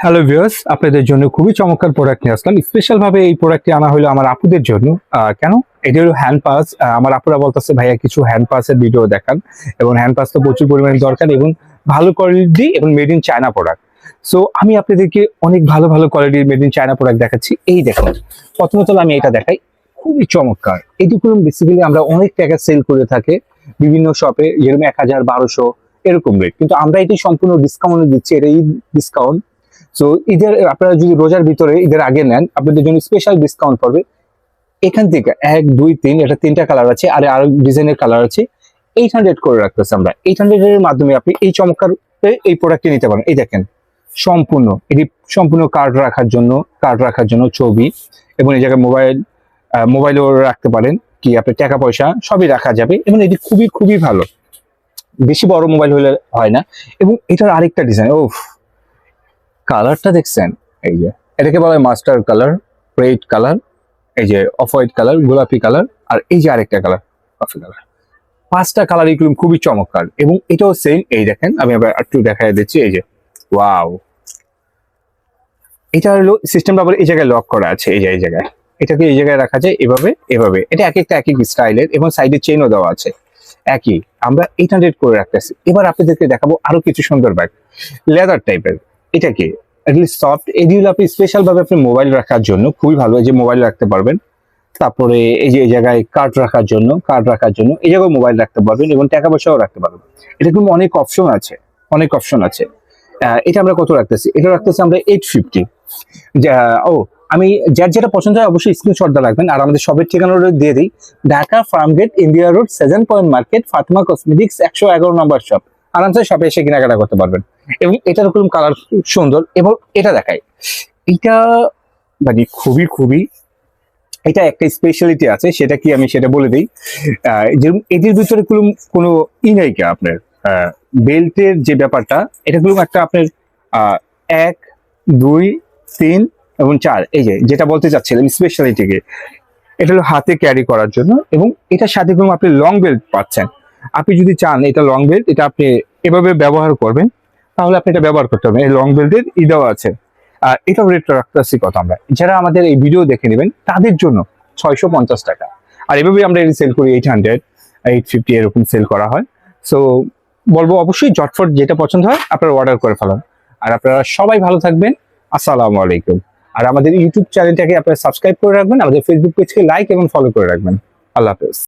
Hello viewers, আপনাদের জন্য খুবই চমৎকার প্রোডাক্ট নিয়ে আসলাম। স্পেশাল ভাবে এই প্রোডাক্টটি আনা হলো আমার আপুদের জন্য। কেন? এটা হলো হ্যান্ড পাস। আমার আপুরা বলতেছে ভাইয়া কিছু হ্যান্ড পাসের ভিডিও দেখান, এবং হ্যান্ড পাস তো প্রচুর পরিমাণে দরকার এবং ভালো কোয়ালিটি এবং made in China product. So আমি আপনাদেরকে অনেক ভালো ভালো কোয়ালিটির মেড ইন চায়না প্রোডাক্ট দেখাচ্ছি। এই দেখুন, প্রথমত আমি এটা দেখাই, খুবই চমৎকার। এটুকু বেসিক্যালি আমরা অনেক টাকা সেল করে থাকি বিভিন্ন শপে, যেরকম 1000, 1200 এরকম রেট, কিন্তু আমরা এটি সম্পূর্ণ ডিসকাউন্টে দিচ্ছি। এটা ঈদ ডিসকাউন্ট। সো ঈদের আপনারা যদি রোজার ভিতরে ঈদের আগে নেন, আপনাদের জন্য স্পেশাল ডিসকাউন্ট পড়বে। এখান থেকে 1, 2, 3 এটা 3টা কালার আছে, আর আরো ডিজাইনের কালার আছে। 800 করে রাখতেছে আমরা। 800 এর মাধ্যমে আপনি এই চমৎকার এই প্রোডাক্টটি নিতে পারেন। এই দেখেন, সম্পূর্ণ এটি সম্পূর্ণ কার্ড রাখার জন্য ছবি, এবং এই জায়গায় মোবাইলও রাখতে পারেন, কি আপনার টাকা পয়সা সবই রাখা যাবে, এবং এটি খুবই খুবই ভালো। বেশি বড় মোবাইল হলে হয় না। এবং এটার আরেকটা ডিজাইন, ও কালারটা দেখছেন? এই যে এটাকে বলা হয় মাস্টার কালার, রেড কালার, এই যে অফ হোয়াইট কালার, গোলাপি কালার, আর এই যে আরেকটা কালার কফি কালার। 5টা কালার এগুলো খুবই চমৎকার। এবং এটাও সেম। এই দেখেন, আমি আবার একটু দেখাই দিচ্ছি। এই যে ওয়াও, এটা হলো সিস্টেমটা আবার এই জায়গায় লক করা আছে। এই যে এই জায়গায় এটাকে এই জায়গায় রাখা যায়, এভাবে এভাবে। এটা এক একটা এক এক স্টাইলের, এবং সাইডে চেইনও দেওয়া আছে একই। আমরা 800 করে রাখতেছি। এবার আপনাদেরকে দেখাবো আরো কিছু সুন্দর ব্যাগ, লেদার টাইপের। এটা কি সফট, এগুলো আপনি স্পেশাল ভাবে আপনি মোবাইল রাখার জন্য খুবই ভালো। এই যে মোবাইল রাখতে পারবেন, তারপরে এই যে এই জায়গায় কার্ড রাখার জন্য এই জায়গায় মোবাইল রাখতে পারবেন, এবং টাকা পয়সাও রাখতে পারবেন। এটা কিন্তু অনেক অপশন আছে, অনেক অপশন আছে। এটা আমরা কত রাখতেছি? এটা রাখতেছি আমরা 850। ও, আমি যার যেটা পছন্দ হয় অবশ্যই স্ক্রিনশটটা রাখবেন। আর আমাদের সবের ঠিকানাটা দিয়ে দিই, Dhaka Farmgate, India road, 7 point market, Fatima cosmetics, 111 নম্বর শপ। আরামসে শপে এসে কেনাকাটা করতে পারবেন। এবং এটার উপর কালার সুন্দর। এবং এটা দেখাই, এটা মানে খুবই খুবই, এটা একটা স্পেশালিটি আছে, সেটা কি আমি সেটা বলে দিই। যেরকম এটির ভিতরে কোনো নাই কি আপনার বেল্টের যে ব্যাপারটা, এটা একটা আপনার 1, 2, 3 এবং 4, এই যে যেটা বলতে চাচ্ছিলাম স্পেশালিটিকে, এটা হলো হাতে ক্যারি করার জন্য। এবং এটার সাথে আপনি লং বেল্ট পাচ্ছেন। আপনি যদি চান এটা লং বেল্ট, এটা আপনি এভাবে ব্যবহার করবেন, তাহলে আপনি এটা ব্যবহার করতে পারবেন। এই লং বেল্টের দেওয়া আছে। আর এটাও রেট রাখতেছি কত আমরা, যারা আমাদের এই ভিডিও দেখে নেবেন তাদের জন্য 650 টাকা। আর এভাবে আমরা এটা সেল করি 800, 850 এরকম সেল করা হয়। সো বলবো অবশ্যই ঝটফট যেটা পছন্দ হয় আপনারা অর্ডার করে ফেলান। আর আপনারা সবাই ভালো থাকবেন। আসসালামু আলাইকুম। আর আমাদের ইউটিউব চ্যানেলটাকে আপনারা সাবস্ক্রাইব করে রাখবেন, আমাদের ফেসবুক পেজকে লাইক এবং ফলো করে রাখবেন। আল্লাহ হাফেজ।